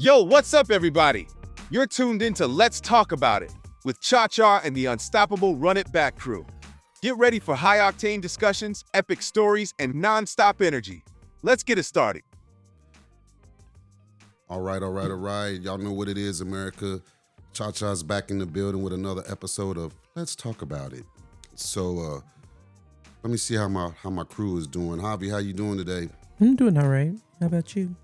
Yo, what's up, everybody? You're tuned into Let's Talk About It with Cha-Cha and the unstoppable Run It Back crew. Get ready for high-octane discussions, epic stories, and non-stop energy. Let's get it started. All right. Y'all know what it is, America. Cha-Cha's back in the building with another episode of Let's Talk About It. So, let me see how my crew is doing. Javi, how you doing today? I'm doing all right. How about you?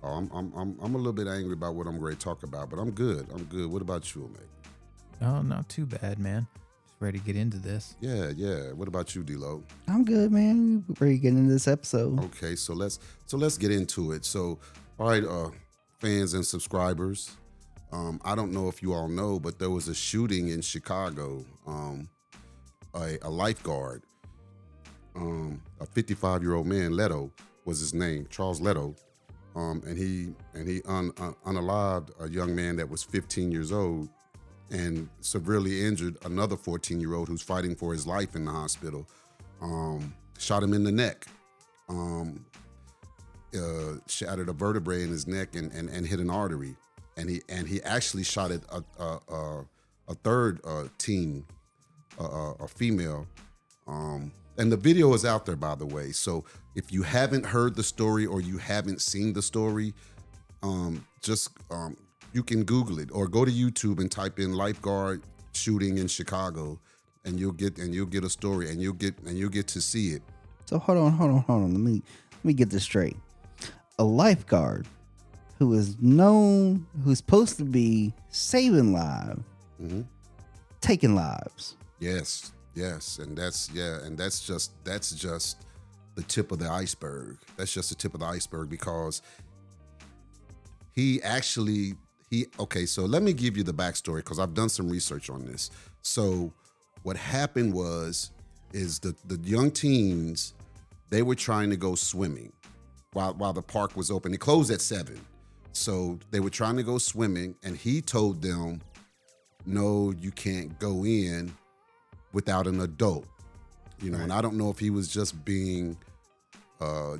Oh, I'm a little bit angry about what I'm going to talk about, but I'm good. What about you, mate? Oh, not too bad, man. Just ready to get into this. Yeah. What about you, D-Lo? I'm good, man. Ready to get into this episode. Okay, so let's get into it. So, all right, fans and subscribers. I don't know if you all know, but there was a shooting in Chicago. A lifeguard, a 55-year-old man, Leto was his name, Charles Leto, and he unalived a young man that was 15 years old and severely injured another 14-year-old who's fighting for his life in the hospital. Shot him in the neck, shattered a vertebrae in his neck and hit an artery, and he actually shot at a third teen, a female. And the video is out there, by the way. So if you haven't heard the story or you haven't seen the story, you can Google it or go to YouTube and type in "Lifeguard shooting in Chicago," and you'll get a story, and you'll get to see it. So hold on. Let me get this straight. A lifeguard who is known, who's supposed to be saving lives, taking lives. Yes, and that's just the tip of the iceberg. That's just the tip of the iceberg because okay, so let me give you the backstory because I've done some research on this. So what happened is the young teens, they were trying to go swimming while the park was open. It closed at 7. So they were trying to go swimming, and he told them, no, you can't go in without an adult, right. And I don't know if he was just being, a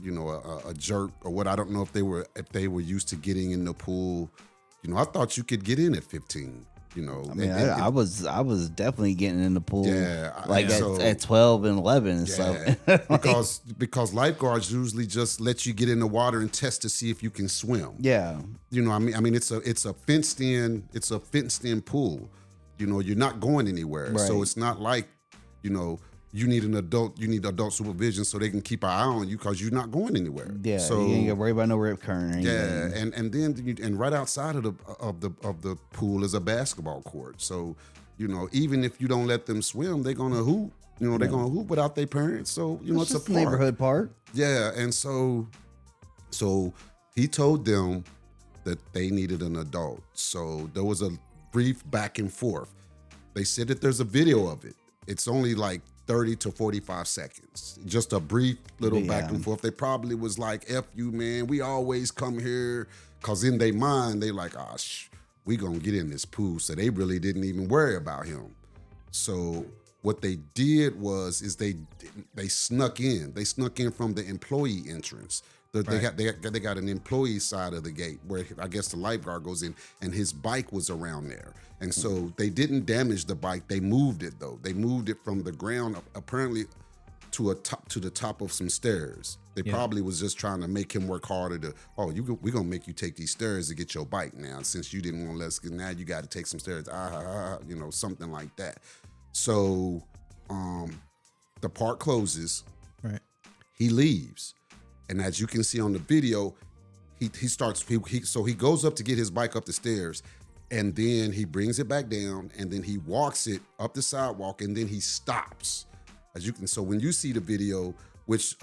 jerk or what. I don't know if they were used to getting in the pool. I thought you could get in at 15. I mean, I was definitely getting in the pool. Yeah, at 12 and 11 and stuff. because lifeguards usually just let you get in the water and test to see if you can swim. Yeah, I mean, it's a fenced in pool. You're not going anywhere. Right. So it's not like, you need adult supervision so they can keep an eye on you because you're not going anywhere. Yeah, so you ain't got to worry about no rip current. Yeah, and then right outside of the pool is a basketball court. So, even if you don't let them swim, they're gonna hoop. They're gonna hoop without their parents. So it's just a a neighborhood park. Yeah, and so he told them that they needed an adult. So there was a brief back and forth. They said that there's a video of it. It's only like 30 to 45 seconds. Just a brief little back and forth. They probably was like, F you, man. We always come here. Because in their mind, they like, we going to get in this pool. So they really didn't even worry about him. So what they did is they snuck in. They snuck in from the employee entrance. They got an employee side of the gate where I guess the lifeguard goes in, and his bike was around there. And so they didn't damage the bike. They moved it though. They moved it from the ground apparently to the top of some stairs. They probably was just trying to make him work harder we're gonna make you take these stairs to get your bike now. Since you didn't want to let us get, now you got to take some stairs. Something like that. So the park closes. Right. He leaves. And as you can see on the video, he goes up to get his bike up the stairs, and then he brings it back down, and then he walks it up the sidewalk, and then he stops. So when you see the video, which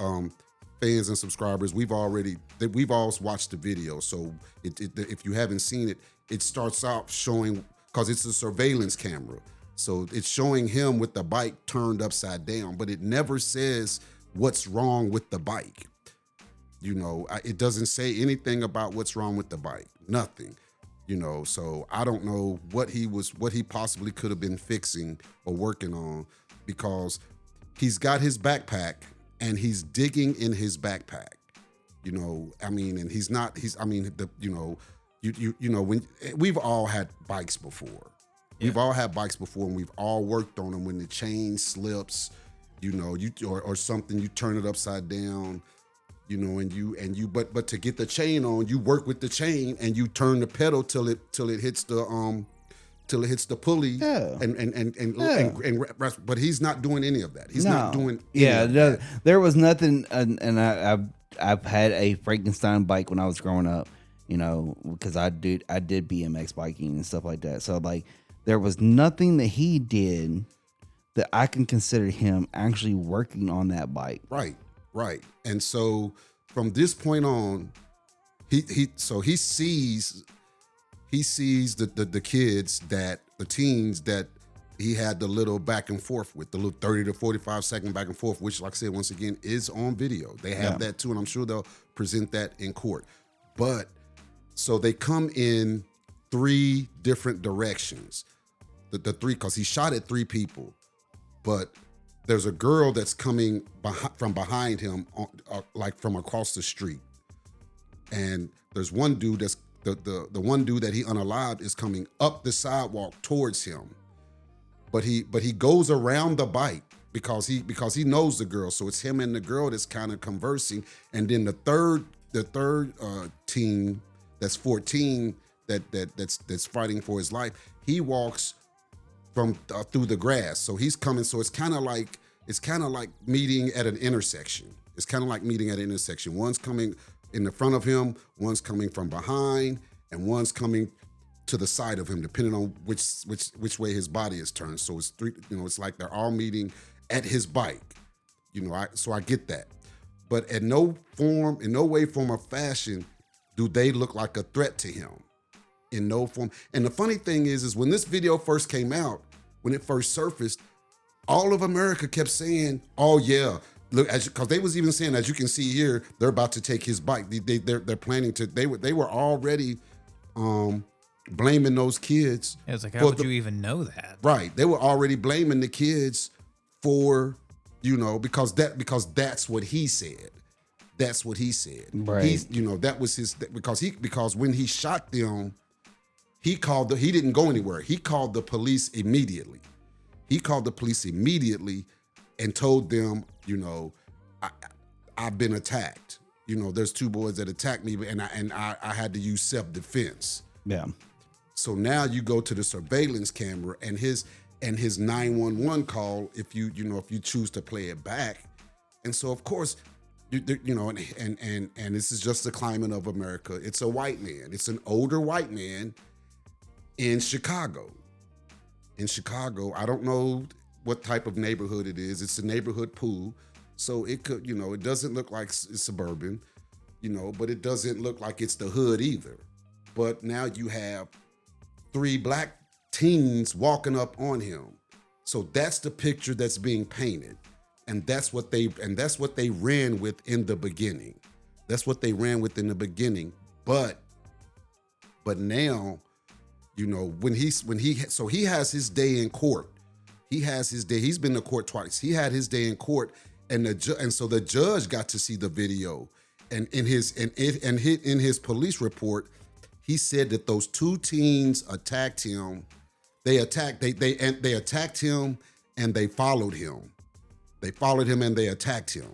fans and subscribers, we've all watched the video. So if you haven't seen it, it starts out showing, because it's a surveillance camera. So it's showing him with the bike turned upside down, but it never says what's wrong with the bike. It doesn't say anything about what's wrong with the bike. Nothing. So I don't know what he possibly could have been fixing or working on, because he's got his backpack and he's digging in his backpack. And you know, when we've all had bikes before. We've all had bikes before, and we've all worked on them. When the chain slips, you know, or something, you turn it upside down, you know, and you but to get the chain on, you work with the chain and you turn the pedal till it hits the pulley. Yeah. And but he's not doing any of that. He's not doing any Yeah, of that. there was nothing, and I've had a Frankenstein bike when I was growing up, you know, because I did BMX biking and stuff like that. So like, there was nothing that he did that I can consider him actually working on that bike. Right. And so from this point on, he sees the kids, that the teens that he had the little back and forth with, the little 30 to 45 second back and forth, which, like I said, once again, is on video. They have that too, and I'm sure they'll present that in court. But so they come in 3 different directions. The 3, because he shot at 3 people, but there's a girl that's coming from behind him, like from across the street, and there's one dude that's the one dude that he unalived is coming up the sidewalk towards him, but he goes around the bike because he knows the girl, so it's him and the girl that's kind of conversing, and then the third teen that's 14 that's fighting for his life, he walks from through the grass, so he's coming. So it's kind of like meeting at an intersection. It's kind of like meeting at an intersection. One's coming in the front of him, one's coming from behind, and one's coming to the side of him, depending on which way his body is turned. So it's 3. You know, it's like they're all meeting at his bike. You know, so I get that, but in no way, form, or fashion do they look like a threat to him. In no form. And the funny thing is when this video first came out, when it first surfaced, all of America kept saying, "Oh yeah, look," because they was even saying, as you can see here, they're about to take his bike. They're planning to. They were already blaming those kids. It's like, how would you even know that? Right, they were already blaming the kids for, you know, because that's what he said. That's what he said. Right. You know, that was his, because when he shot them, he didn't go anywhere. He called the police immediately. And told them, you know, I've been attacked. You know, there's 2 boys that attacked me, and I had to use self-defense. Yeah. So now you go to the surveillance camera and his 911 call, if you choose to play it back. And so of course, you know, and this is just the climate of America. It's a white man. It's an older white man in Chicago. I don't know what type of neighborhood it is. It's a neighborhood pool. So it could, you know, it doesn't look like it's suburban, you know, but it doesn't look like it's the hood either. But now you have 3 black teens walking up on him. So that's the picture that's being painted. And that's what they ran with in the beginning. But now, you know, so he has his day in court. He's been to court twice. He had his day in court, and so the judge got to see the video. And in his police report, he said that those 2 teens attacked him. They attacked him, and they followed him. They followed him and they attacked him.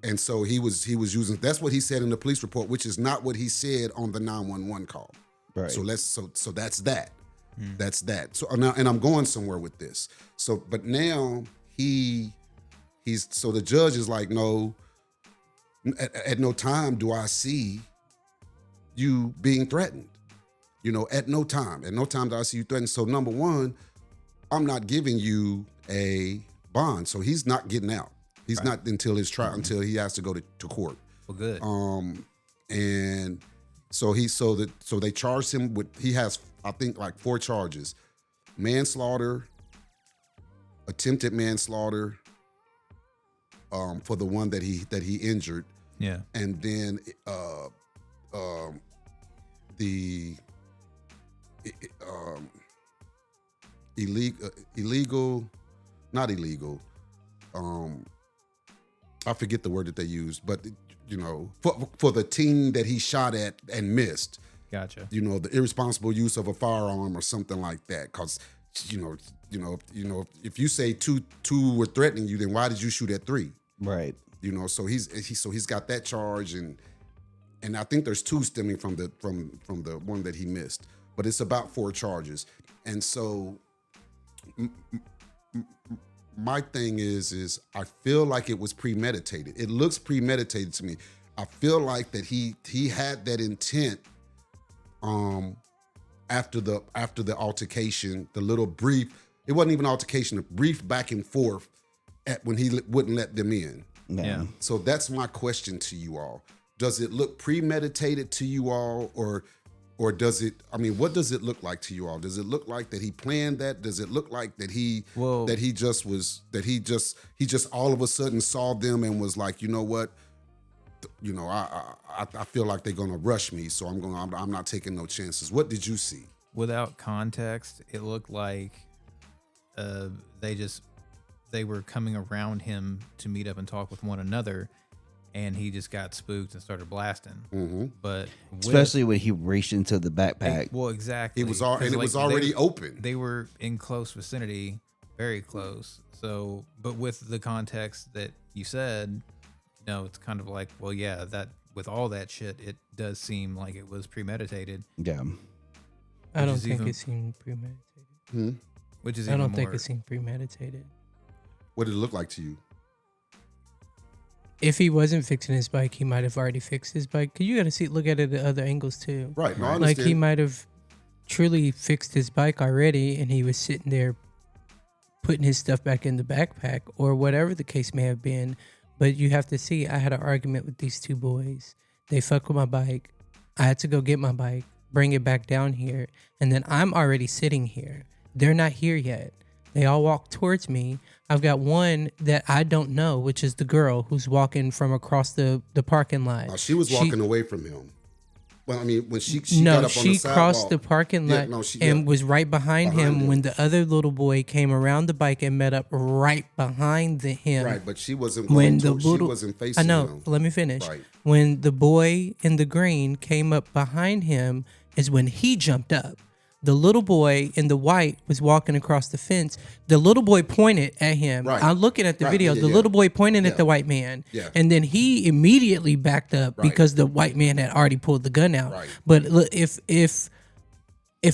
And so he was using, that's what he said in the police report, which is not what he said on the 911 call. Right. So that's that. That's that. So now, and I'm going somewhere with this. So, but now so the judge is like, no, at no time do I see you being threatened. You know, at no time do I see you threatened. So number one, I'm not giving you a bond. So he's not getting out. He's not until his trial, until he has to go to court. Well, good. And so they charged him with, he has, I think, like 4 charges: manslaughter, attempted manslaughter, for the one that he injured. Yeah. And then the illegal, not illegal. I forget the word that they used, but you know, for the teen that he shot at and missed, Gotcha. The irresponsible use of a firearm or something like that. Because if you say two were threatening you, then why did you shoot at 3? Right. So he's got that charge, and I think there's 2 stemming from the one that he missed, but it's about 4 charges. And so my thing is I feel like it was premeditated. It looks premeditated to me. I feel like that he had that intent after the altercation, the little brief, it wasn't even an altercation, a brief back and forth when he wouldn't let them in. Yeah. So that's my question to you all. Does it look premeditated to you all, or does it? I mean, what does it look like to you all? Does it look like that he planned that? Does it look like that he just all of a sudden saw them and was like, you know what? I feel like they're gonna rush me, so I'm not taking no chances. What did you see? Without context, it looked like they were coming around him to meet up and talk with one another, and he just got spooked and started blasting. Mm-hmm. But especially when he reached into the backpack. Well, exactly. It was already open. They were in close vicinity, very close. So, but with the context that you said, it's kind of like, well, yeah, that with all that shit, it does seem like it was premeditated. Yeah. I don't think it seemed premeditated. Which is I don't think it seemed premeditated. What did it look like to you? If he wasn't fixing his bike, he might have already fixed his bike. Cause you got to look at it at other angles too. Right. No, I like understand. he might have truly fixed his bike already, and he was sitting there putting his stuff back in the backpack, or whatever the case may have been. But you have to see, I had an argument with these 2 boys. They fucked with my bike. I had to go get my bike, bring it back down here, and then I'm already sitting here. They're not here yet. They all walk towards me. I've got one that I don't know, which is the girl who's walking from across the parking lot. She was walking away from him. Well, I mean, when she got up on the sidewalk. She crossed the parking lot and was right behind him when the other little boy came around the bike and met up right behind him. Right, but she wasn't she wasn't facing I know. him. Let me finish. Right. When the boy in the green came up behind him is when he jumped up. The little boy in the white was walking across the fence. The little boy pointed at him. Right. I'm looking at the Right. video. Yeah, the yeah. little boy pointed at the white man. Yeah. And then he immediately backed up Right. because the white man had already pulled the gun out. Right. But look, if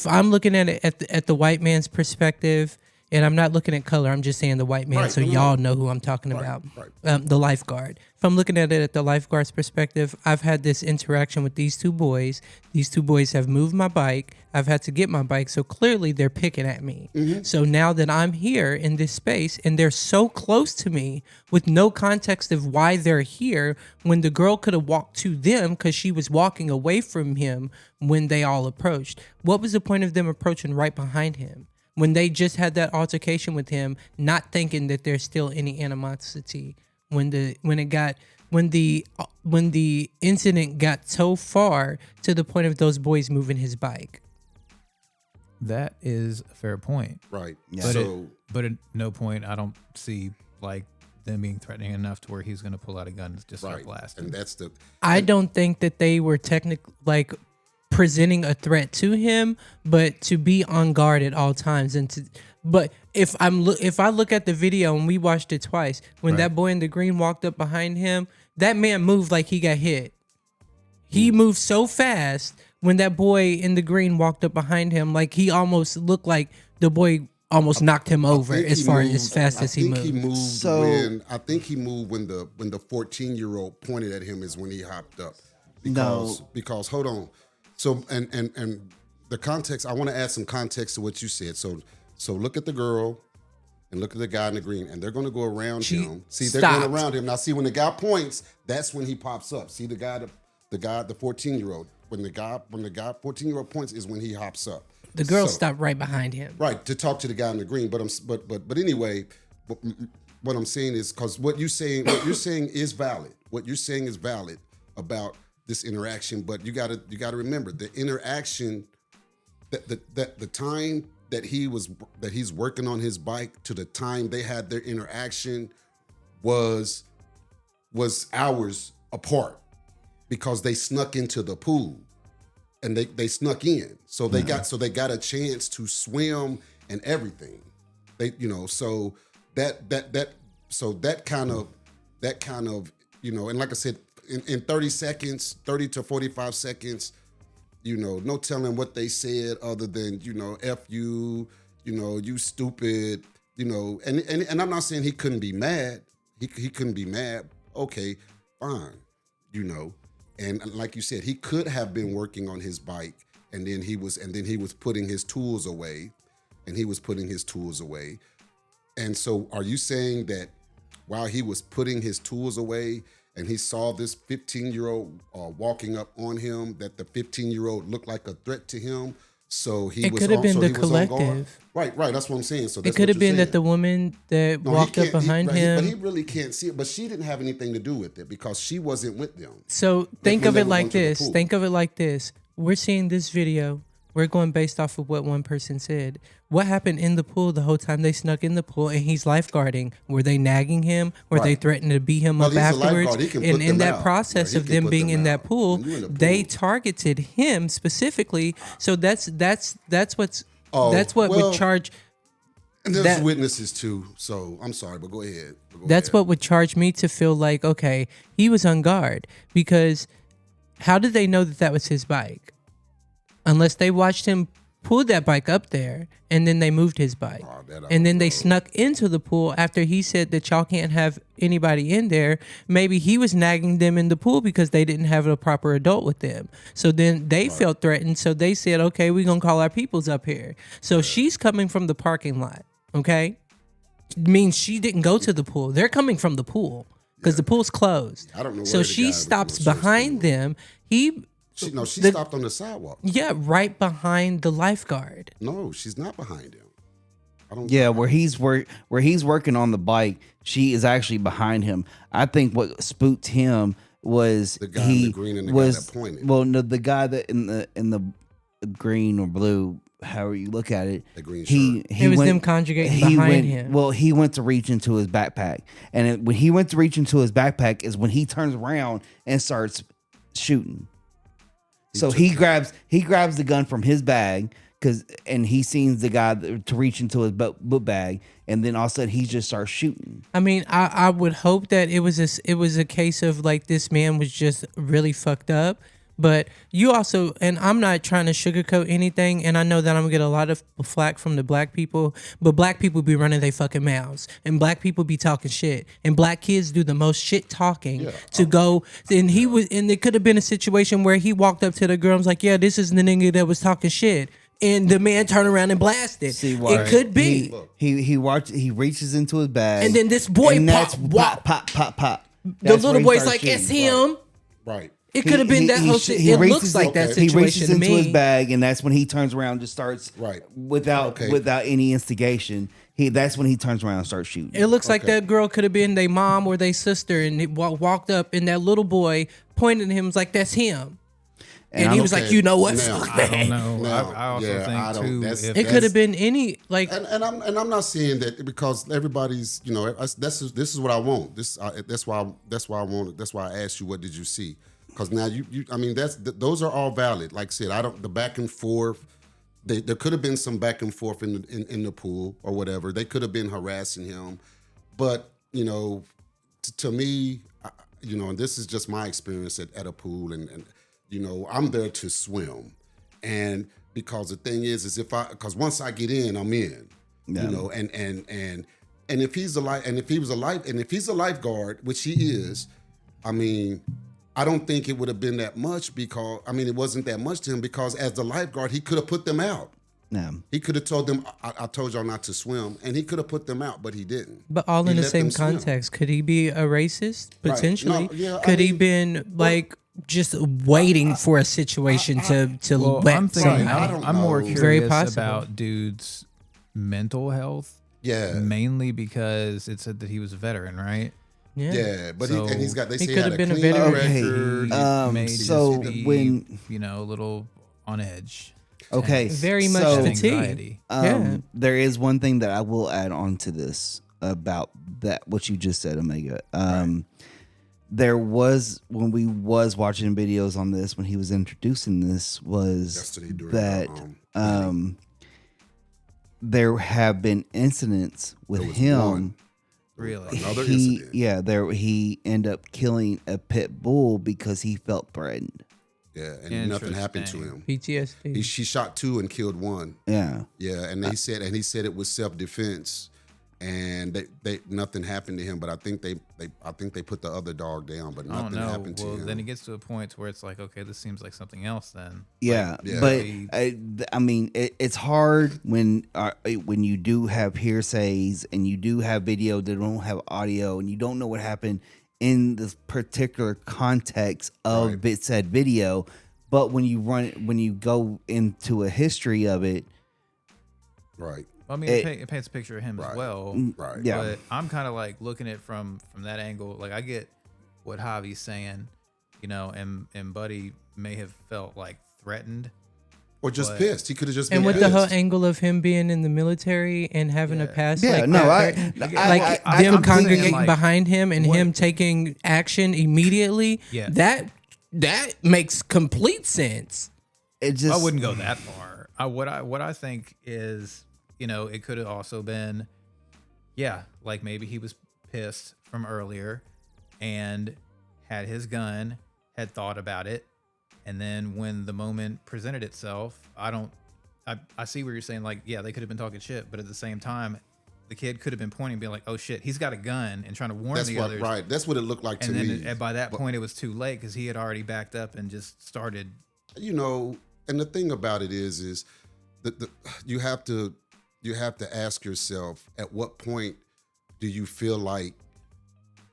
I'm looking at it at the white man's perspective, and I'm not looking at color, I'm just saying the white man, Right. so No, no, y'all no. know who I'm talking about. Right. The lifeguard. If I'm looking at it at the lifeguard's perspective, I've had this interaction with these 2 boys. These 2 boys have moved my bike. I've had to get my bike, so clearly they're picking at me. Mm-hmm. So now that I'm here in this space and they're so close to me with no context of why they're here, when the girl could have walked to them because she was walking away from him when they all approached. What was the point of them approaching right behind him? When they just had that altercation with him, not thinking that there's still any animosity. When the incident got so far to the point of those boys moving his bike. That is a fair point. Right. Yeah. But at no point I don't see like them being threatening enough to where he's going to pull out a gun and just start blasting. And that's the. I don't think that they were technically like presenting a threat to him, but to be on guard at all times. But if I look at the video and we watched it twice, when that boy in the green walked up behind him, that man moved like he got hit. He moved so fast when that boy in the green walked up behind him, like he almost looked like the boy almost knocked him over as fast as he moved. I think he moved when the 14-year-old pointed at him is when he hopped up. Because hold on. So and the context, I want to add some context to what you said. So look at the girl and look at the guy in the green, and they're going to go around him. See, they're going around him. Now, see, when the guy points, that's when he pops up. See the 14-year-old. When the guy 14-year-old points is when he hops up. The girl stopped right behind him. Right, to talk to the guy in the green. But anyway, what I'm saying is, because what you're saying is valid. What you're saying is valid about this interaction. But you gotta remember the interaction, that the time that he's working on his bike to the time they had their interaction was hours apart, because they snuck into the pool. and they snuck in. So they got a chance to swim and everything. They, so that kind of, and like I said, in 30 seconds, 30 to 45 seconds, no telling what they said other than, F you, you stupid, and I'm not saying he couldn't be mad. He couldn't be mad. Okay, fine, and like you said, he could have been working on his bike, and then he was putting his tools away, and so are you saying that while he was putting his tools away and he saw this 15-year-old walking up on him, that the 15-year-old looked like a threat to him? So he It could have been the collective. Right. That's what I'm saying. So it could have been that the woman that walked up behind him. But he really can't see it. But she didn't have anything to do with it because she wasn't with them. So think of it like this. Think of it like this. We're seeing this video. We're going based off of what one person said. What happened in the pool the whole time they snuck in the pool and he's lifeguarding? Were they nagging him? Were they threatening to beat him up afterwards? And in that process of them being in that pool, they targeted him specifically. So that's what would charge. And there's witnesses too. So I'm sorry, but go ahead. What would charge me to feel like, okay, he was on guard, because how did they know that was his bike? Unless they watched him pull that bike up there and then they moved his bike. And then they snuck into the pool after he said that y'all can't have anybody in there. Maybe he was nagging them in the pool because they didn't have a proper adult with them. So then they felt threatened. So they said, okay, we're going to call our peoples up here. So she's coming from the parking lot, okay? Means she didn't go to the pool. They're coming from the pool because the pool's closed. I don't know. So she stops behind them. She stopped on the sidewalk. Yeah, right behind the lifeguard. No, she's not behind him. Where he's working on the bike, she is actually behind him. I think what spooked him was the guy in the green and the guy that pointed. Well, no, the guy that in the green or blue, however you look at it, the green shirt. It was them conjugating behind him. Well, he went to reach into his backpack, and when he went to reach into his backpack is when he turns around and starts shooting. So he grabs the gun from his bag and he sees the guy to reach into his book bag, and then all of a sudden he just starts shooting. I mean, I would hope that it was a case of like this man was just really fucked up. But you also, and I'm not trying to sugarcoat anything, and I know that I'm gonna get a lot of flack from the black people, but black people be running their fucking mouths, and black people be talking shit, and black kids do the most shit talking go. And and it could have been a situation where he walked up to the girl and was like, "Yeah, this is the nigga that was talking shit." And the man turned around and blasted. It could be. He reaches into his bag, and then this boy pop. The little boy's like, "It's him." Right. It could have been that whole shit. It looks like that situation. He reaches into his bag, and that's when he turns around and just starts without any instigation. That's when he turns around and starts shooting. It looks like that girl could have been their mom or their sister, and he walked up, and that little boy pointed at him, was like, "That's him." And he was like, "You know what? Fuck that." I don't know. I also think too. It could have been any like. And I'm not saying that because everybody's this is what I want. That's why I want it. That's why I asked you, what did you see? Because now those are all valid. Like I said, the back and forth. There could have been some back and forth in the pool or whatever. They could have been harassing him, but to me, and this is just my experience at a pool, and I'm there to swim, and because the thing is because once I get in, I'm in, and if he's a lifeguard, which he is, I mean. I don't think it would have been that much because, it wasn't that much to him because as the lifeguard, he could have put them out. Yeah. He could have told them, I told y'all not to swim, and he could have put them out, but he didn't. But all in the same context. Could he be a racist? Potentially. Right. No, could he been like just waiting for a situation to let I'm thinking, somebody? I'm more Very curious possible. about dude's mental health. Yeah. Mainly because it said that he was a veteran, right? Yeah, but so he could have been a clean veteran. record. Made so his feet, when a little on edge. Okay, very much so, fatigue. There is one thing that I will add on to this about that what you just said, Omega. there was when we was watching videos on this when he was introducing this was Yesterday during that meeting. there have been incidents with There was him. one. Really? Another he incident. he ended up killing a pit bull because he felt threatened. Yeah, and nothing happened to him. PTSD. She shot 2 and killed 1. Yeah. Yeah, and he said it was self-defense, and they nothing happened to him. But I think they put the other dog down, but I don't nothing know. happened to Well, him. then it gets to a point where it's like, okay, this seems like something else. Then, Yeah, Yeah. but Like, I mean, it's hard when you do have hearsays and you do have video that don't have audio and you don't know what happened in this particular context of said video. But when you go into a history of it, Right, I mean, it paints a picture of him as well. right. yeah. But I'm kind of like looking at it from that angle. Like I get what Javi's saying, you know, and Buddy may have felt like threatened. Or just But- pissed. He could have just been And with pissed. the whole angle of him being in the military and having a past Yeah, like no, that, like I'm them saying, congregating like, behind him and what- him taking action immediately, Yeah. that makes complete sense. it just I wouldn't go that far. What I think is, you know, it could have also been, yeah, like maybe he was pissed from earlier and had his gun, had thought about it, and then when the moment presented itself, I see what you're saying. Like, yeah, they could have been talking shit, but at the same time, the kid could have been pointing, being like, "Oh shit, he's got a gun," and trying to warn That's the what others. right. That's what it looked like to And then me. by that point, it was too late because he had already backed up and just started. You know, and the thing about it is that you have to ask yourself, at what point do you feel like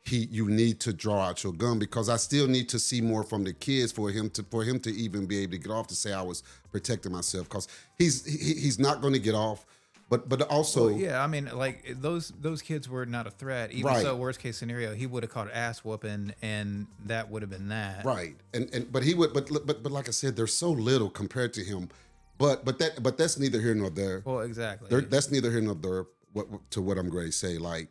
you need to draw out your gun? Because I still need to see more from the kids for him to even be able to get off to say I was protecting myself, because he's not going to get off. But also, Well, yeah, I mean, like those kids were not a threat. Even Right. so, worst case scenario, he would have caught ass whooping, and that would have been that. right, but he would, but like I said, there's so little compared to him. But that's neither here nor there. Well, exactly. That's neither here nor there. What I'm going to say, like,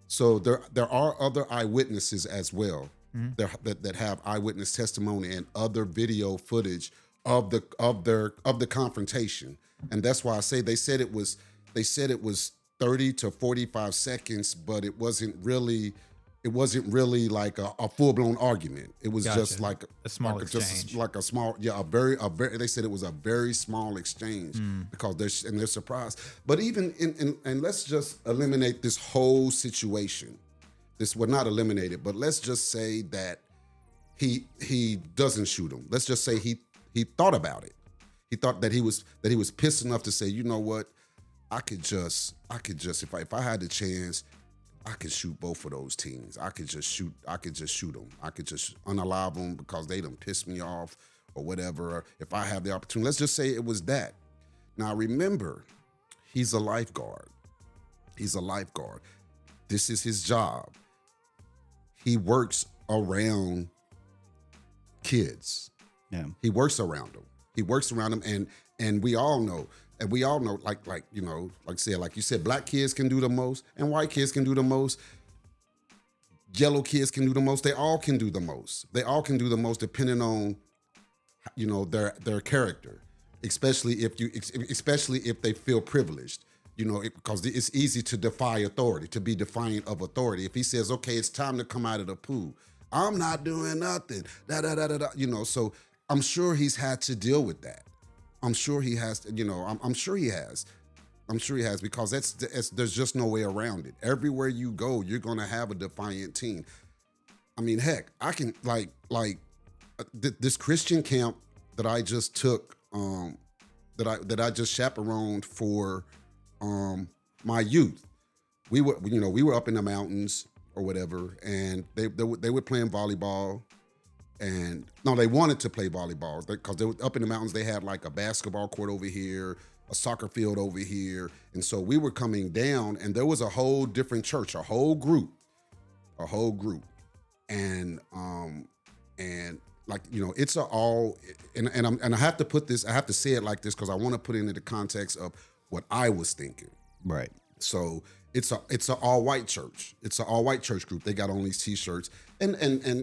so there are other eyewitnesses as well that have eyewitness testimony and other video footage of the confrontation, and that's why I say they said it was 30 to 45 seconds, but it wasn't really like a full blown argument. It was just Gotcha. like A small just exchange. like a small, a very. They said it was a very small exchange because they're surprised. But even and let's just eliminate this whole situation. This would not eliminate it, but let's just say that he doesn't shoot him. Let's just say he thought about it. He thought that he was pissed enough to say, you know what, I could just if I had the chance, I could shoot both of those teens. I could just shoot them. I could just unalive them because they done pissed me off or whatever. If I have the opportunity, let's just say it was that. Now remember, he's a lifeguard. This is his job. He works around kids. yeah. He works around them. And we all know, like you know, like you said, black kids can do the most, and white kids can do the most. Yellow kids can do the most. They all can do the most. Depending on, you know, their character, especially if they feel privileged. You know, because it's easy to defy authority, to be defiant of authority. If he says, "Okay, it's time to come out of the pool," I'm not doing nothing. You know, so I'm sure he's had to deal with that. I'm sure he has to, you know, I'm sure he has. Because there's just no way around it. Everywhere you go, you're gonna have a defiant teen. I mean, heck, I can this Christian camp that I just took, that I just chaperoned for my youth. We were up in the mountains or whatever, and they were playing volleyball. And no, they wanted to play volleyball because they were up in the mountains. They had like a basketball court over here, a soccer field over here. And so we were coming down, and there was a whole different church, a whole group. And like, you know, it's and I have to put this, I have to say it like this because I want to put it into the context of what I was thinking. Right. So It's a all white church. It's an all white church group. They got on these T-shirts, and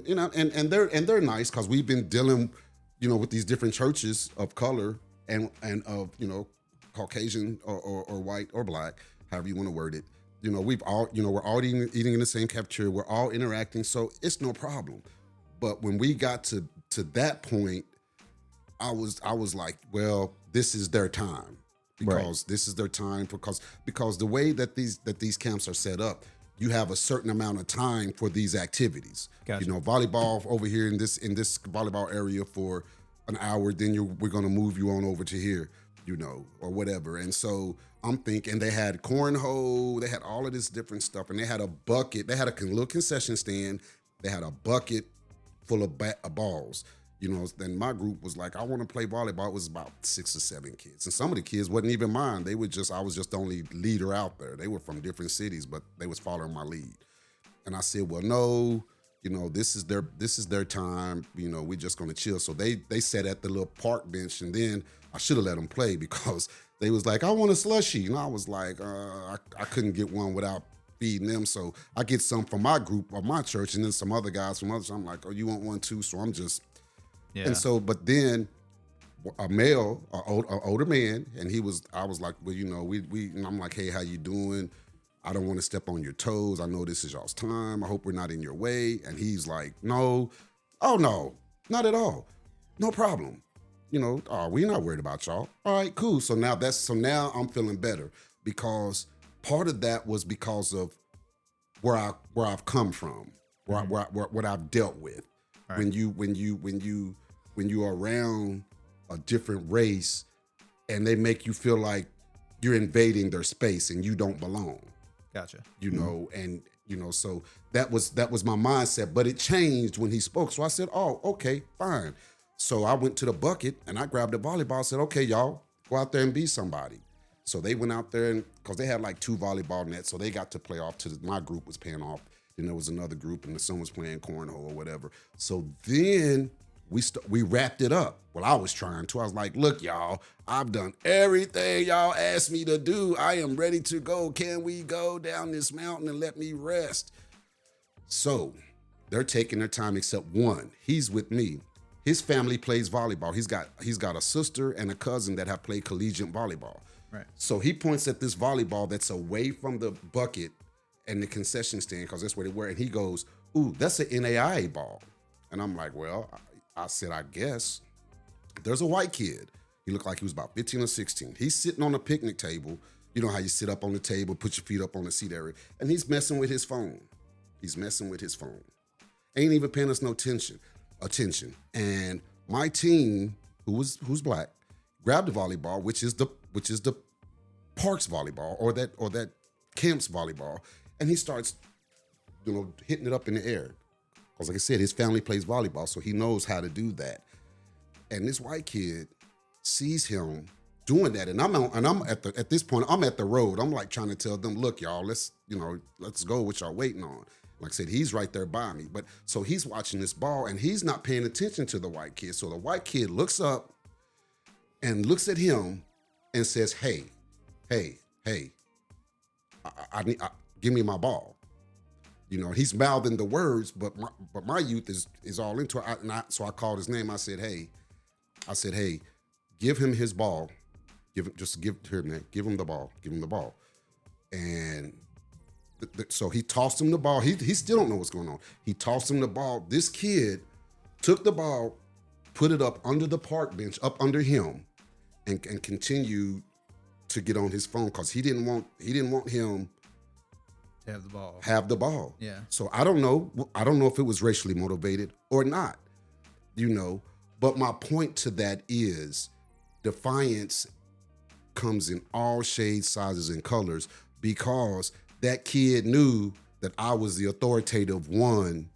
you know, and they're nice because we've been dealing, you know, with these different churches of color and of, you know, Caucasian or white or black, however you want to word it. You know, we're all eating in the same cafeteria. We're all interacting, so it's no problem. But when we got to that point, I was like, well, this is their time. Because this is their time, because the way that these camps are set up, you have a certain amount of time for these activities. Gotcha. You know, volleyball over here in this volleyball area for an hour, then we're gonna move you on over to here, you know, or whatever. And so I'm thinking they had cornhole, they had all of this different stuff, and they had a bucket, they had a little concession stand, they had a bucket full of balls. You know, then my group was like, I want to play volleyball. It was about 6 or 7 kids. And some of the kids wasn't even mine. I was just the only leader out there. They were from different cities, but they was following my lead. And I said, well, no, you know, this is their time. You know, we're just going to chill. So they sat at the little park bench, and then I should have let them play because they was like, I want a slushie. And I was like, I couldn't get one without feeding them. So I get some from my group or my church, and then some other guys from others. I'm like, oh, you want one too? So I'm just... Yeah. And so, but then an older man, and I was like, well, you know, and I'm like, hey, how you doing? I don't want to step on your toes. I know this is y'all's time. I hope we're not in your way. And he's like, no, oh no, not at all. No problem. You know, we're not worried about y'all. All right, cool. So now I'm feeling better because part of that was because of where I've come from, what I've dealt with. Right. When you are around a different race and they make you feel like you're invading their space and you don't belong. Gotcha. You know, and you know, so that was my mindset, but it changed when he spoke. So I said, oh, okay, fine. So I went to the bucket and I grabbed the volleyball, said, okay, y'all, go out there and be somebody. So they went out there, and because they had like 2 volleyball nets, so they got to play off my group was paying off. Then there was another group, and someone was playing cornhole or whatever. So then we wrapped it up. Well, I was trying to. I was like, look, y'all, I've done everything y'all asked me to do. I am ready to go. Can we go down this mountain and let me rest? So they're taking their time, except one. He's with me. His family plays volleyball. He's got a sister and a cousin that have played collegiate volleyball. Right. So he points at this volleyball that's away from the bucket and the concession stand, because that's where they were. And he goes, ooh, that's an NAIA ball. And I'm like, well, I said, I guess. There's a white kid. He looked like he was about 15 or 16. He's sitting on a picnic table. You know how you sit up on the table, put your feet up on the seat area. And he's messing with his phone. Ain't even paying us no attention. And my team, who's black, grabbed the volleyball, which is the park's volleyball or that camp's volleyball. And he starts, you know, hitting it up in the air. Because like I said, his family plays volleyball, so he knows how to do that. And this white kid sees him doing that. And at this point, I'm at the road. I'm like trying to tell them, look, y'all, let's go what y'all waiting on. Like I said, he's right there by me. But so he's watching this ball and he's not paying attention to the white kid. So the white kid looks up and looks at him and says, hey, give me my ball. You know, he's mouthing the words, but my youth is all into it. So I called his name. I said, hey, give him his ball. Give him the ball. And so he tossed him the ball. He still don't know what's going on. He tossed him the ball. This kid took the ball, put it up under the park bench, up under him, and continued to get on his phone because he didn't want him to have the ball. Yeah. So I don't know if it was racially motivated or not, you know. But my point to that is defiance comes in all shades, sizes, and colors because that kid knew that I was the authoritative one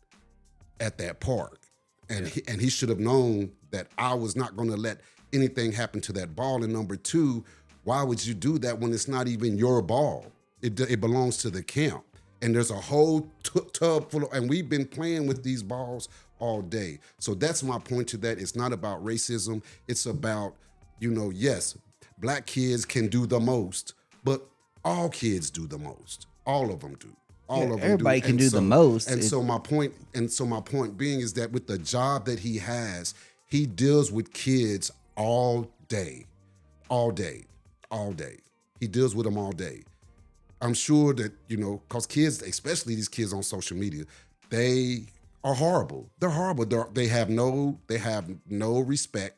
at that park. And he should have known that I was not going to let anything happen to that ball. And number two, why would you do that when it's not even your ball? It belongs to the camp. And there's a whole tub full of, and we've been playing with these balls all day. So that's my point to that. It's not about racism. It's about, you know, yes, black kids can do the most, but all kids do the most. All of them do. All of them everybody do. can do the most. And so my point being is that with the job that he has, he deals with kids all day. He deals with them all day. I'm sure that, because kids, especially these kids on social media, they are horrible. They're horrible. They have no respect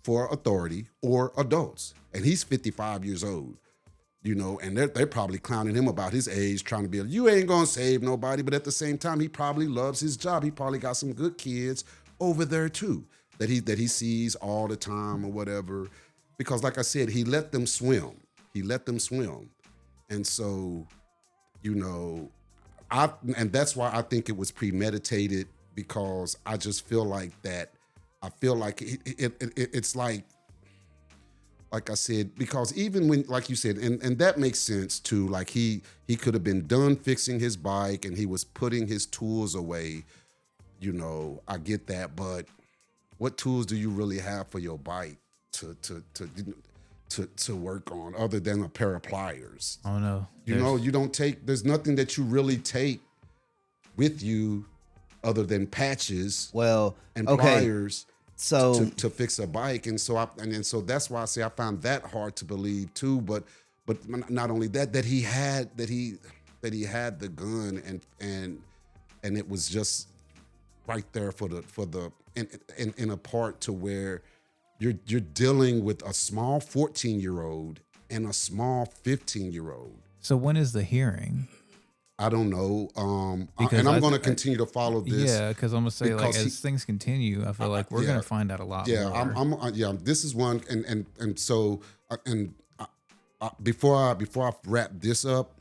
for authority or adults. And he's 55 years old, and they're probably clowning him about his age, trying to be like, you ain't gonna save nobody. But at the same time, he probably loves his job. He probably got some good kids over there too that he sees all the time or whatever. Because like I said, he let them swim. And so, and that's why I think it was premeditated, because I just feel like that. I feel like it's like I said, because even when, like you said, and that makes sense too, like he could have been done fixing his bike and he was putting his tools away. I get that, but what tools do you really have for your bike to work on other than a pair of pliers? Oh no. You don't take, there's nothing that you really take with you other than patches and pliers to fix a bike. And so so that's why I say I found that hard to believe too. But not only that he had the gun and it was just right there for the in a part to where you're dealing with a small 14-year-old and a small 15-year-old. So when is the hearing? I don't know. I'm going to continue to follow this. Yeah, because I'm going to say, like, as things continue, I feel like we're going to find out a lot more. This is one. So before I wrap this up,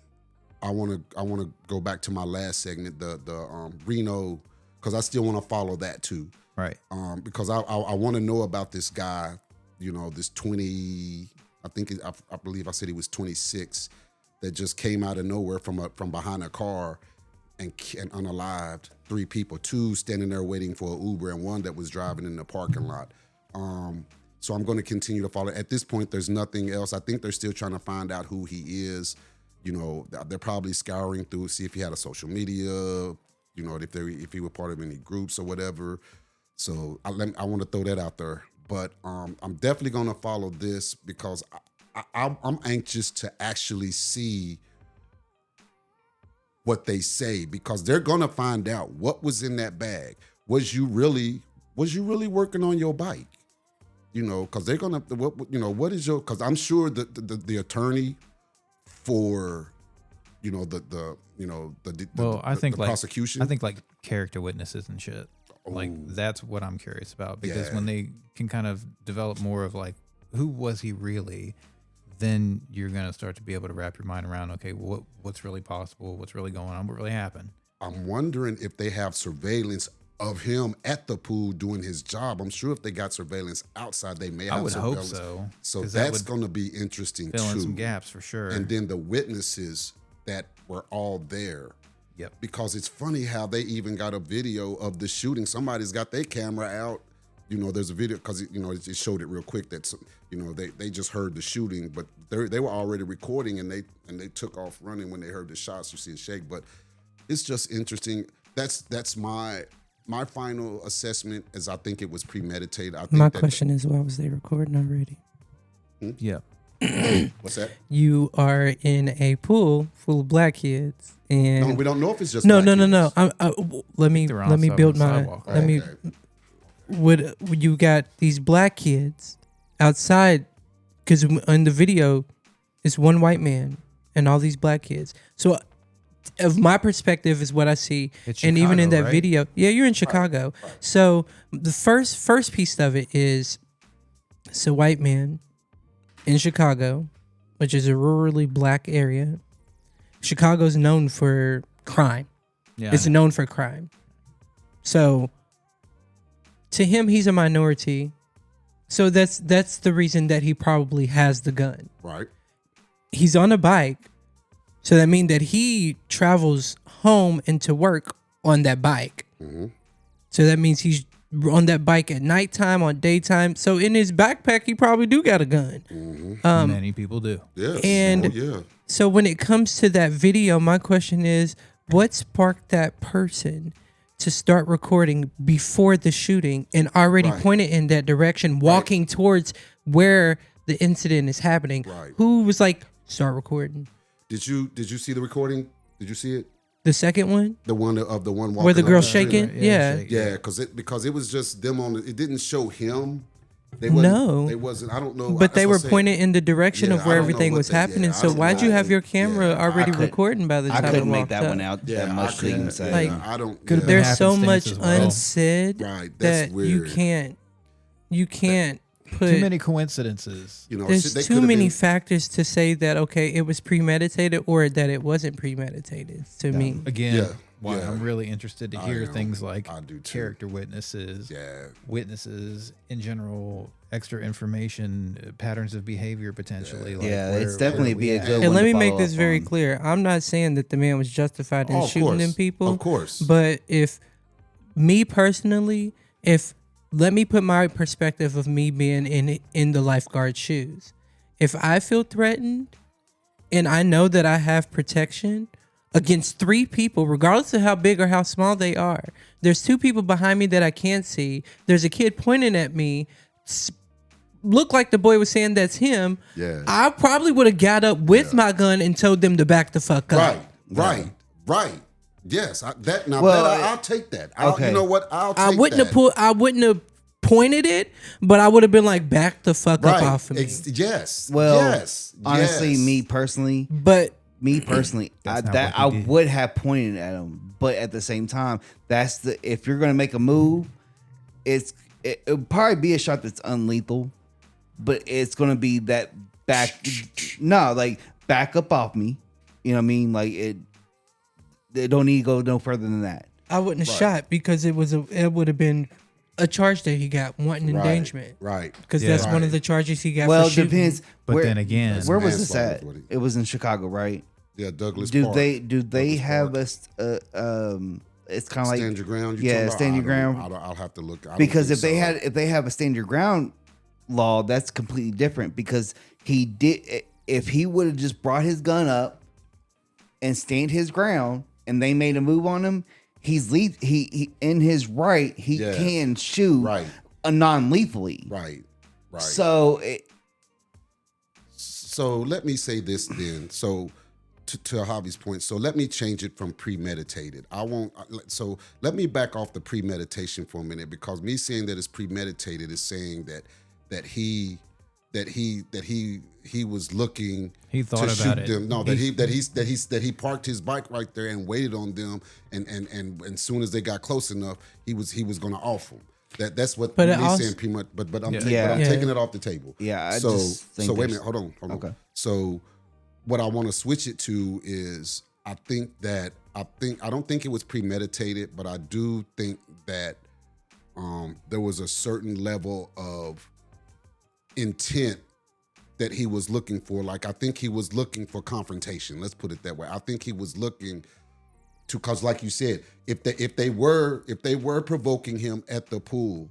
I want to go back to my last segment, the Reno, because I still want to follow that too. Right. Because I want to know about this guy, this 20, I believe I said he was 26, that just came out of nowhere from behind a car and unalived 3 people, 2 standing there waiting for an Uber and 1 that was driving in the parking lot. So I'm going to continue to follow. At this point, there's nothing else. I think they're still trying to find out who he is. They're probably scouring through, see if he had a social media, if he were part of any groups or whatever. So I want to throw that out there. But I'm definitely going to follow this because I'm anxious to actually see what they say, because they're going to find out what was in that bag. Was you really working on your bike? Because they're going to, what is your, because I'm sure the attorney for, the prosecution. I think like character witnesses and shit. Like that's what I'm curious about, because when they can kind of develop more of like, who was he really? Then you're going to start to be able to wrap your mind around, okay, what's really possible? What's really going on? What really happened? I'm wondering if they have surveillance of him at the pool doing his job. I'm sure if they got surveillance outside, they may have I would surveillance. hope so. So that's going to be interesting too. Fill in some gaps for sure. And then the witnesses that were all there. Yep. Because it's funny how they even got a video of the shooting. Somebody's got their camera out. There's a video because it showed it real quick that they just heard the shooting, but they were already recording and they took off running when they heard the shots. You see it shake, but it's just interesting. That's my final assessment, as I think it was premeditated. I think my question is, why was they recording already? Yeah. What's that? You are in a pool full of black kids, and no, we don't know if it's just no. Let me build my. Let me. Would you got these black kids outside? Because in the video, it's one white man and all these black kids. So, of my perspective, is what I see, It's and even in Chicago, that right? video, yeah, you're in Chicago. Right. So the first piece of it is, it's a white man in Chicago, which is a rurally black area. Chicago's known for crime. Yeah. It's known for crime. So to him, he's a minority. So that's the reason that he probably has the gun. Right. He's on a bike. So that means that he travels home and to work on that bike. Mm-hmm. So that means he's on that bike at nighttime, on daytime. So in his backpack, he probably do got a gun. Many people do. Yes. And- oh, yeah. So when it comes to that video, my question is, what sparked that person to start recording before the shooting and already Right. pointed in that direction, walking towards where the incident is happening? Right. Who was like, start recording? Did you see the recording? Did you see it? The second one, The one of the one walking where the up girl street? shaking? Yeah. shake. Yeah, because it was just them on. It didn't show him. They No. they wasn't. I don't know. But they that's what were I'm saying. pointing in the direction Yeah, of I where don't know everything what was they- happening. yeah, I So don't why'd you know. have your camera Yeah, already I could- recording by the I time couldn't it make walked that up? one out Yeah, that much to even say. Like, I don't. Could've yeah. been There's so happenstance much as well. unsaid Right, that's that you weird. can't put. Too many coincidences. You know, There's they too could've many been- factors to say that okay, it was premeditated or that it wasn't premeditated. To me, Again, Yeah, why yeah. I'm really interested to hear am. things like I do too. character witnesses, Yeah. witnesses in general, extra information, patterns of behavior potentially. Like Yeah, where- it's definitely where be we a at? good and one let to me make follow this up very on. clear. I'm not saying that the man was justified in Oh, of shooting course. them people. Of course. But if me personally, if let me put my perspective of me being in the lifeguard shoes. If I feel threatened and I know that I have protection against 3 people, regardless of how big or how small they are, there's 2 people behind me that I can't see. There's a kid pointing at me. Look like the boy was saying that's him. Yeah. I probably would have got up with my gun and told them to back the fuck up. Right. Yes, Well, I'll take that. okay. You know what? I'll take I wouldn't that. I wouldn't have pointed it, but I would have been like, back the fuck up off of me. Yes. Well, yes. honestly, yes. me personally, But That's not what I he did. would have pointed at him, but at the same time, if you're gonna make a move, it'll probably be a shot that's unlethal, but it's gonna be that back up off me. You know what I mean? Like it don't need to go no further than that. I wouldn't have shot because it would have been a charge that he got, wanting endangerment. Right. Because Yeah. that's one of the charges he got Well, for it shooting. depends. But then again, where was this manslaughter at? is what It was in Chicago, right? Yeah, Douglas Do Park. they Douglas have Park. it's kind of like Stand your ground? stand your ground. I'll have to look. I don't Because think if they have a stand your ground law, that's completely different. Because if he would have just brought his gun up and stand his ground, and they made a move on him, he in his right, he Yeah. can shoot Right. non-lethally. Right. So So let me say this then. So to Javi's point, so let me change it from premeditated. So let me back off the premeditation for a minute, because me saying that it's premeditated is saying that he was looking He thought to about shoot it. them. No, that he parked his bike right there and waited on them, and as soon as they got close enough, he was going to off them. That's what But it me also- saying pretty much. But I'm Yeah. taking it off the table. Yeah, I So just think so wait a there's- minute. Hold on. Okay. So what I want to switch it to is I don't think it was premeditated, but I do think that there was a certain level of intent that he was looking for. Like, I think he was looking for confrontation. Let's put it that way. I think he was looking to, because like you said, if they were provoking him at the pool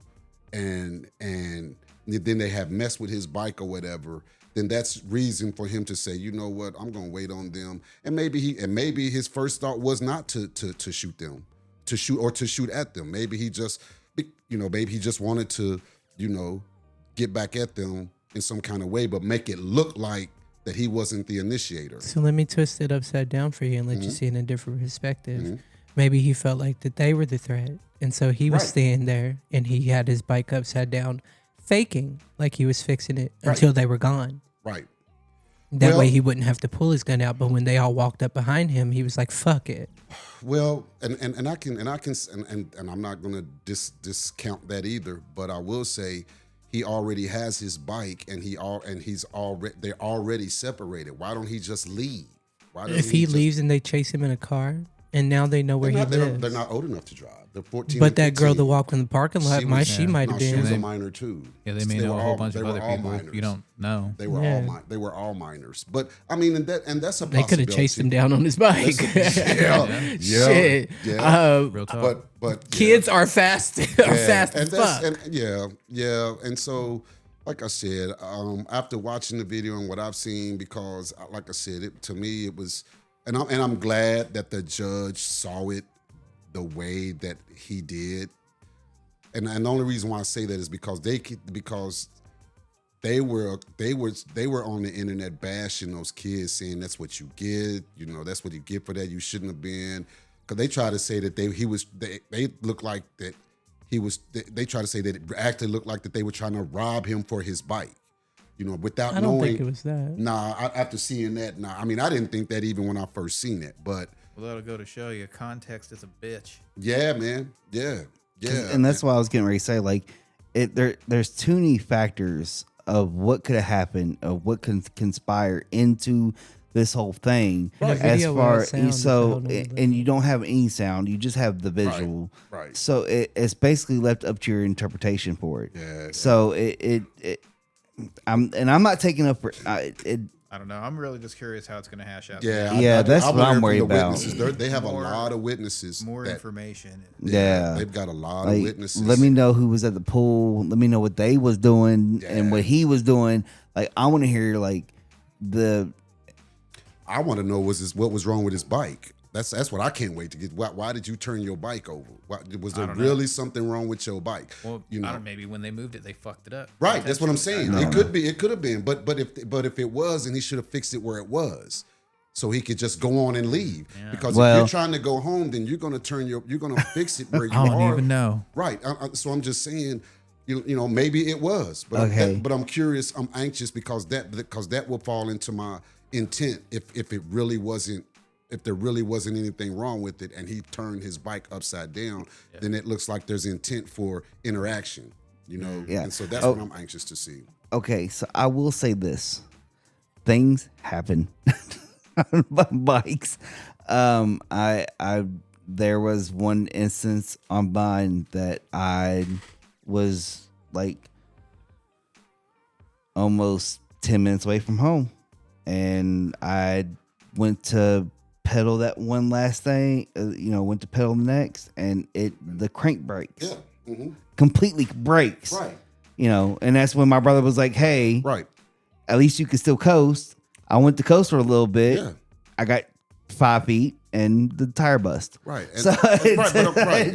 and then they have messed with his bike or whatever, then that's reason for him to say, you know what, I'm gonna wait on them. And maybe his first thought was not to shoot them, to shoot at them. Maybe he just wanted to, get back at them in some kind of way, but make it look like that he wasn't the initiator. So let me twist it upside down for you and let you see it in a different perspective. Maybe he felt like that they were the threat. And so he was Right. staying there and he had his bike upside down, faking like he was fixing it Right. until they were gone. Right. That Well- way he wouldn't have to pull his gun out. But when they all walked up behind him, he was like, fuck it. Well, and I'm not gonna discount that either, but I will say he already has his bike and they're already separated. Why don't he just leave? Why don't If he just- leaves and they chase him in a car and now they know where he lives. They're not old enough to drive. They're 14. But and that girl 15. that walked in the parking lot, she might have She was a been. minor too. Yeah, they may know a whole bunch of other people minors. if you don't know. They were Yeah. they were all minors. But I mean, and that's a They could have chased him possibility. down on his bike. Yeah. Shit. Real talk. But Kids are fast. Fast and as fuck. and so like I said, after watching the video and what I've seen, because like I said, to me it was, and I'm glad that the judge saw it the way that he did, and the only reason why I say that is because they were on the internet bashing those kids, saying that's what you get, that's what you get for that, you shouldn't have been, because they try to say that they look like that he was, they try to say that it actually looked like that they were trying to rob him for his bike, without knowing. I don't think it was that. Nah, after seeing that, I mean, I didn't think that even when I first seen it, but Well, that'll go to show you context is a bitch. yeah, man, yeah. And that's why I was getting ready to say, like, there's too many factors of what could have happened, of what can conspire into this whole thing. Right. As Video far without sound is a whole nother and you don't have any sound, you just have the visual. Right. So it's basically left up to your interpretation for it. Yeah. So I'm not taking up for it. I don't know. I'm really just curious how it's going to hash out. Yeah, that's what I'm worried about. Witnesses. They have More- a lot of witnesses. More that- information. Yeah. they've got a lot Like, of witnesses. let me know who was at the pool. Let me know what they was doing and what he was doing. Like, I want to hear like I want to know what was wrong with his bike. That's what I can't wait to get. Why did you turn your bike over? Was there really something wrong with your bike? Well, I don't, maybe when they moved it, they fucked it up. Right, that's what I'm saying. I It could be. It could have been. But if it was, then he should have fixed it where it was, so he could just go on and leave. Yeah. Because if Well- you're trying to go home, then you're gonna fix it where you I don't are. even know. Right. So I'm just saying, maybe it was, but Okay. but I'm curious. I'm anxious because that will fall into my intent if it really wasn't. If there really wasn't anything wrong with it and he turned his bike upside down, then it looks like there's intent for interaction, Yeah. And so that's what I'm anxious to see. okay, so I will say this: things happen on bikes. There was one instance on mine that I was like almost 10 minutes away from home, and I went to pedal that one last thing, went to pedal the next, and the crank breaks. Yeah. Completely breaks. Right. And that's when my brother was like, hey, Right. at least you can still coast. I went to coast for a little bit. Yeah. I got 5 feet and the tire bust. Right. And, So right.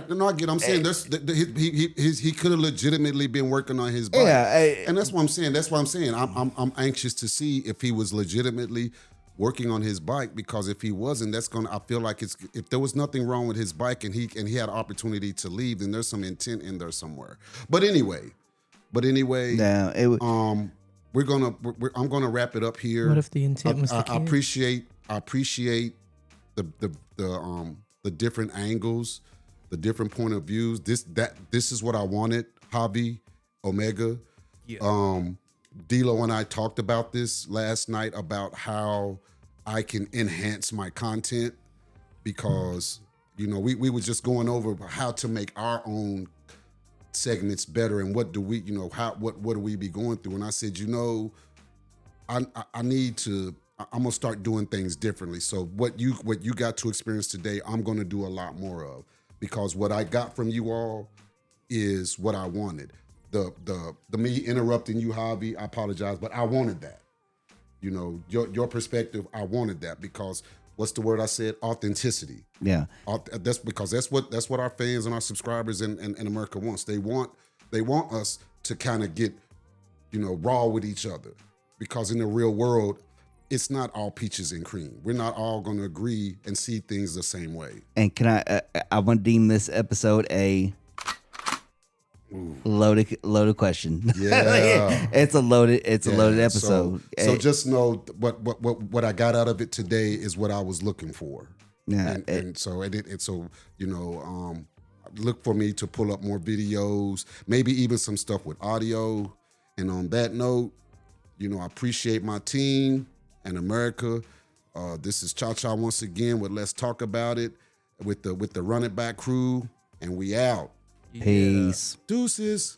And I get. I'm saying he could have legitimately been working on his bike. Yeah, and that's what I'm saying. That's what I'm saying. I'm anxious to see if he was legitimately working on his bike, because if he wasn't, I feel like if there was nothing wrong with his bike and he had an opportunity to leave, then there's some intent in there somewhere. But anyway, yeah, I'm gonna wrap it up here. What if the intent was the I kid? appreciate the different angles, the different point of views. This is what I wanted. Javi, Omega, D'Lo and I talked about this last night about how I can enhance my content, because we were just going over how to make our own segments better and what do we what do we be going through. And I said, I need to. I'm gonna start doing things differently. So what you got to experience today, I'm gonna do a lot more of, because what I got from you all is what I wanted. The me interrupting you, Javi, I apologize, but I wanted that. Your perspective, I wanted that, because what's the word I said? Authenticity. yeah. That's because that's what our fans and our subscribers in America wants. They want us to kind of get raw with each other, because in the real world, it's not all peaches and cream. We're not all going to agree and see things the same way. And can I want to deem this episode a loaded question. Yeah. It's a loaded Yeah, episode. So just know what I got out of it today is what I was looking for. Yeah, And so look for me to pull up more videos, maybe even some stuff with audio. And on that note, I appreciate my team and America. This is Cha Cha once again with Let's Talk About It with the Run It Back crew, and we out. Peace. Deuces.